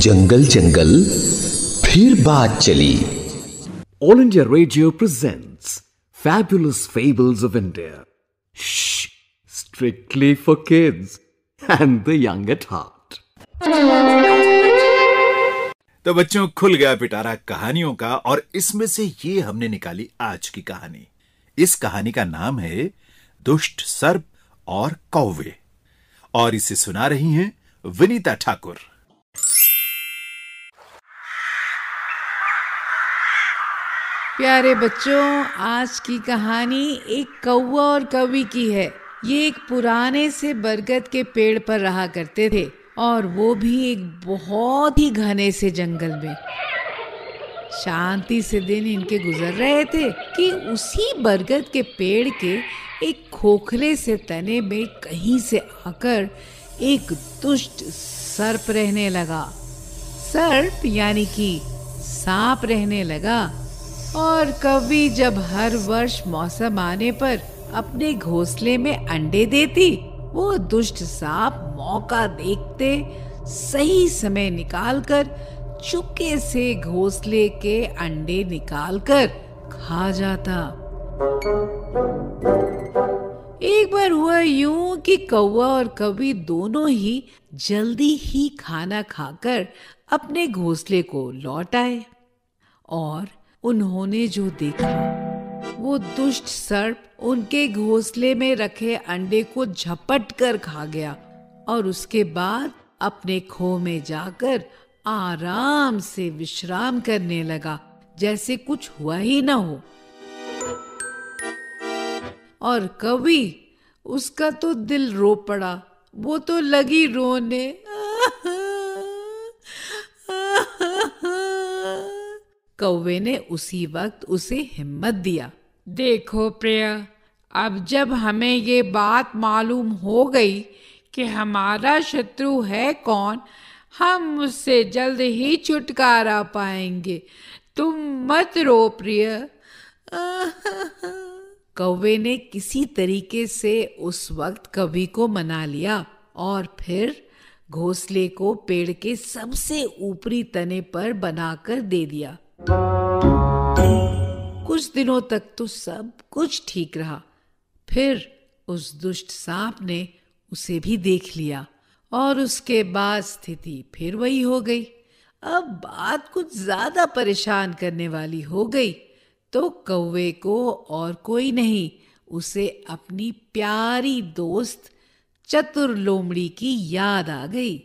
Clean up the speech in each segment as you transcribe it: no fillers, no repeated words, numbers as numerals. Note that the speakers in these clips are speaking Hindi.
जंगल जंगल फिर बात चली। All India Radio presents Fabulous Fables of India. Shh, strictly for kids and the young at heart. तो बच्चों, खुल गया पिटारा कहानियों का, और इसमें से ये हमने निकाली आज की कहानी। इस कहानी का नाम है दुष्ट सर्प और कौवे, और इसे सुना रही हैं विनीता ठाकुर। प्यारे बच्चों, आज की कहानी एक कौवा और कौवी की है। ये एक पुराने से बरगद के पेड़ पर रहा करते थे, और वो भी एक बहुत ही घने से जंगल में। शांति से दिन इनके गुजर रहे थे कि उसी बरगद के पेड़ के एक खोखले से तने में कहीं से आकर एक दुष्ट सर्प रहने लगा। सर्प यानी कि सांप रहने लगा। और कौवी जब हर वर्ष मौसम आने पर अपने घोंसले में अंडे देती, वो दुष्ट सांप मौका देखते सही समय निकालकर चुपके से घोंसले के अंडे निकालकर खा जाता। एक बार हुआ यूं कि कौवा और कौवी दोनों ही जल्दी ही खाना खाकर अपने घोंसले को लौट आए, और उन्होंने जो देखा वो दुष्ट सर्प उनके घोंसले में रखे अंडे को झपट कर खा गया, और उसके बाद अपने खो में जाकर आराम से विश्राम करने लगा, जैसे कुछ हुआ ही ना हो। और कौवी, उसका तो दिल रो पड़ा, वो तो लगी रोने। कौवे ने उसी वक्त उसे हिम्मत दिया। देखो प्रिया, अब जब हमें ये बात मालूम हो गई कि हमारा शत्रु है कौन, हम उससे जल्द ही छुटकारा पाएंगे। तुम मत रो प्रिया। कौवे ने किसी तरीके से उस वक्त कौवी को मना लिया, और फिर घोंसले को पेड़ के सबसे ऊपरी तने पर बनाकर दे दिया। कुछ दिनों तक तो सब कुछ ठीक रहा। फिर उस दुष्ट सांप ने उसे भी देख लिया, और उसके बाद स्थिति फिर वही हो गई। अब बात कुछ ज्यादा परेशान करने वाली हो गई, तो कौवे को और कोई नहीं, उसे अपनी प्यारी दोस्त चतुर लोमड़ी की याद आ गई।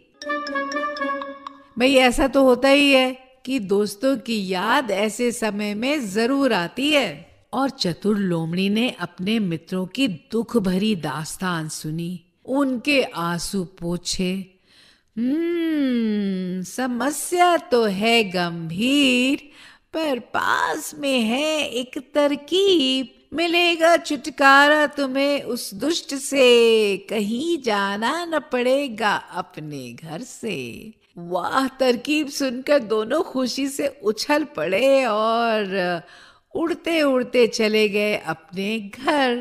भाई, ऐसा तो होता ही है कि दोस्तों की याद ऐसे समय में जरूर आती है। और चतुर लोमड़ी ने अपने मित्रों की दुख भरी दास्तान सुनी, उनके आंसू पोंछे। समस्या तो है गंभीर, पर पास में है एक तरकीब। मिलेगा छुटकारा तुम्हें उस दुष्ट से, कहीं जाना न पड़ेगा अपने घर से। वाह! तरकीब सुनकर दोनों खुशी से उछल पड़े और उड़ते उड़ते चले गए अपने घर,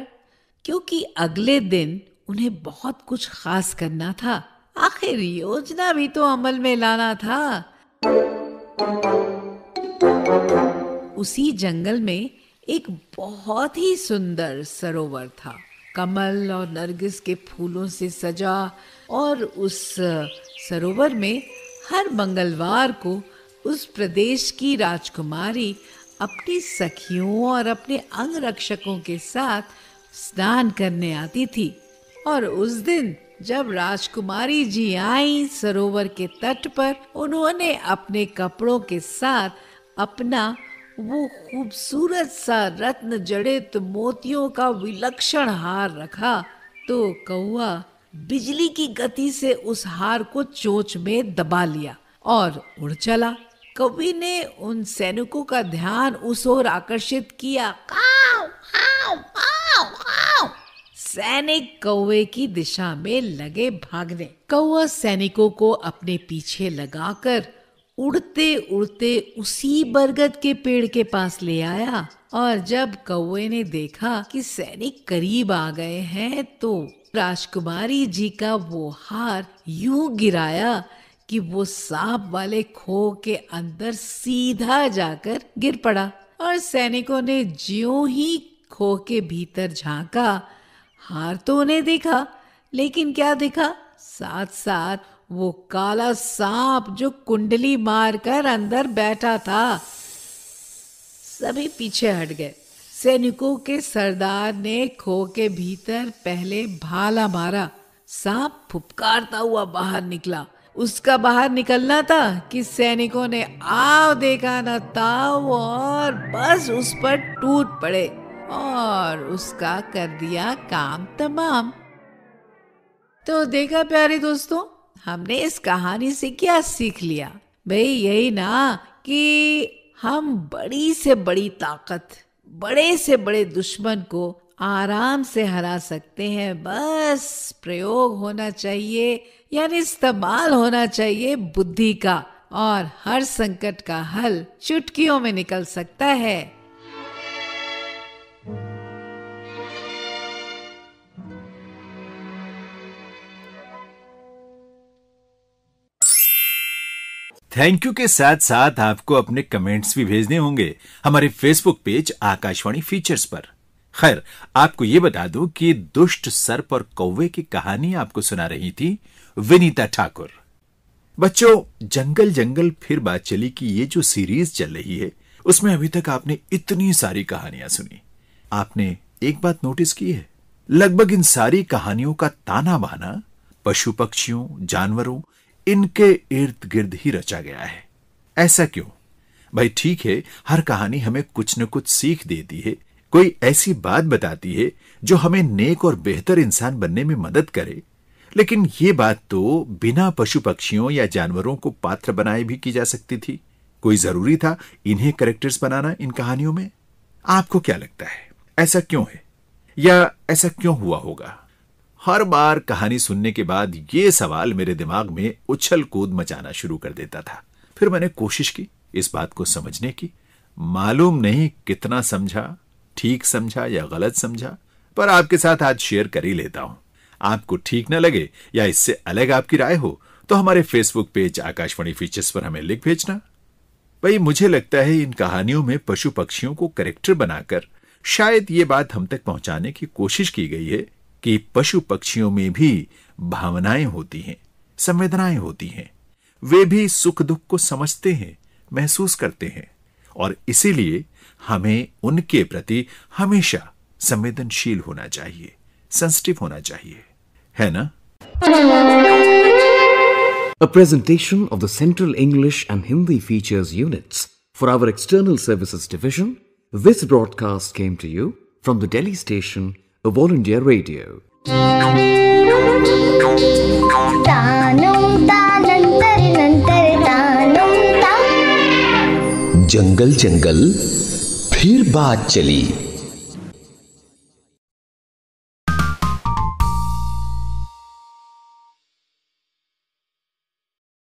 क्योंकि अगले दिन उन्हें बहुत कुछ खास करना था। आखिर योजना भी तो अमल में लाना था। उसी जंगल में एक बहुत ही सुंदर सरोवर था, कमल और नरगिस के फूलों से सजा। और उस सरोवर में हर मंगलवार को उस प्रदेश की राजकुमारी अपनी सखियों और अपने अंगरक्षकों के साथ स्नान करने आती थी। और उस दिन जब राजकुमारी जी आई सरोवर के तट पर, उन्होंने अपने कपड़ों के साथ अपना वो खूबसूरत सा रत्न जड़ित मोतियों का विलक्षण हार रखा, तो कौवा बिजली की गति से उस हार को चोंच में दबा लिया और उड़ चला। कौवी ने उन सैनिकों का ध्यान उस ओर आकर्षित किया। काव, काव, काव, काव। सैनिक कौवे की दिशा में लगे भागने। कौवा सैनिकों को अपने पीछे लगाकर उड़ते उड़ते उसी बरगद के पेड़ के पास ले आया। और जब कौवे ने देखा कि सैनिक करीब आ गए हैं, तो राजकुमारी जी का वो हार यूं गिराया कि वो सांप वाले खो के अंदर सीधा जाकर गिर पड़ा और सैनिकों ने ज्यों ही खो के भीतर झांका, हार तो उन्हें दिखा, लेकिन क्या दिखा, साथ साथ वो काला सांप जो कुंडली मारकर अंदर बैठा था। सभी पीछे हट गए। सैनिकों के सरदार ने खो के भीतर पहले भाला मारा। सांप फुफकारता हुआ बाहर निकला। उसका बाहर निकलना था कि सैनिकों ने आव देखा न ताव और बस उस पर टूट पड़े और उसका कर दिया काम तमाम। तो देखा प्यारे दोस्तों, हमने इस कहानी से क्या सीख लिया? भाई यही ना कि हम बड़ी से बड़ी ताकत, बड़े से बड़े दुश्मन को आराम से हरा सकते हैं। बस प्रयोग होना चाहिए, यानी इस्तेमाल होना चाहिए बुद्धि का, और हर संकट का हल चुटकियों में निकल सकता है। थैंक यू के साथ साथ आपको अपने कमेंट्स भी भेजने होंगे हमारे फेसबुक पेज आकाशवाणी फीचर्स पर। खैर, आपको ये बता दूं कि दुष्ट सर्प और कौवे की कहानी आपको सुना रही थी विनीता ठाकुर। बच्चों, जंगल जंगल फिर बात चली कि ये जो सीरीज चल रही है उसमें अभी तक आपने इतनी सारी कहानियां सुनी। आपने एक बात नोटिस की है, लगभग इन सारी कहानियों का ताना बाना पशु पक्षियों, जानवरों, इनके इर्द गिर्द ही रचा गया है। ऐसा क्यों? भाई ठीक है, हर कहानी हमें कुछ न कुछ सीख देती है, कोई ऐसी बात बताती है जो हमें नेक और बेहतर इंसान बनने में मदद करे। लेकिन ये बात तो बिना पशु पक्षियों या जानवरों को पात्र बनाए भी की जा सकती थी। कोई जरूरी था इन्हें कैरेक्टर्स बनाना इन कहानियों में? आपको क्या लगता है, ऐसा क्यों है या ऐसा क्यों हुआ होगा? हर बार कहानी सुनने के बाद ये सवाल मेरे दिमाग में उछल कूद मचाना शुरू कर देता था। फिर मैंने कोशिश की इस बात को समझने की। मालूम नहीं कितना समझा, ठीक समझा या गलत समझा, पर आपके साथ आज शेयर कर ही लेता हूं। आपको ठीक न लगे या इससे अलग आपकी राय हो तो हमारे फेसबुक पेज आकाशवाणी फीचर्स पर हमें लिख भेजना। भाई मुझे लगता है इन कहानियों में पशु पक्षियों को कैरेक्टर बनाकर शायद ये बात हम तक पहुंचाने की कोशिश की गई है कि पशु पक्षियों में भी भावनाएं होती हैं, संवेदनाएं होती हैं। वे भी सुख दुख को समझते हैं, महसूस करते हैं, और इसीलिए हमें उनके प्रति हमेशा संवेदनशील होना चाहिए, सेंसिटिव होना चाहिए, है ना? A presentation of the Central English and Hindi Features units for our External Services Division. This broadcast came to you from the Delhi station of All India Radio. जंगल जंगल फिर बात चली।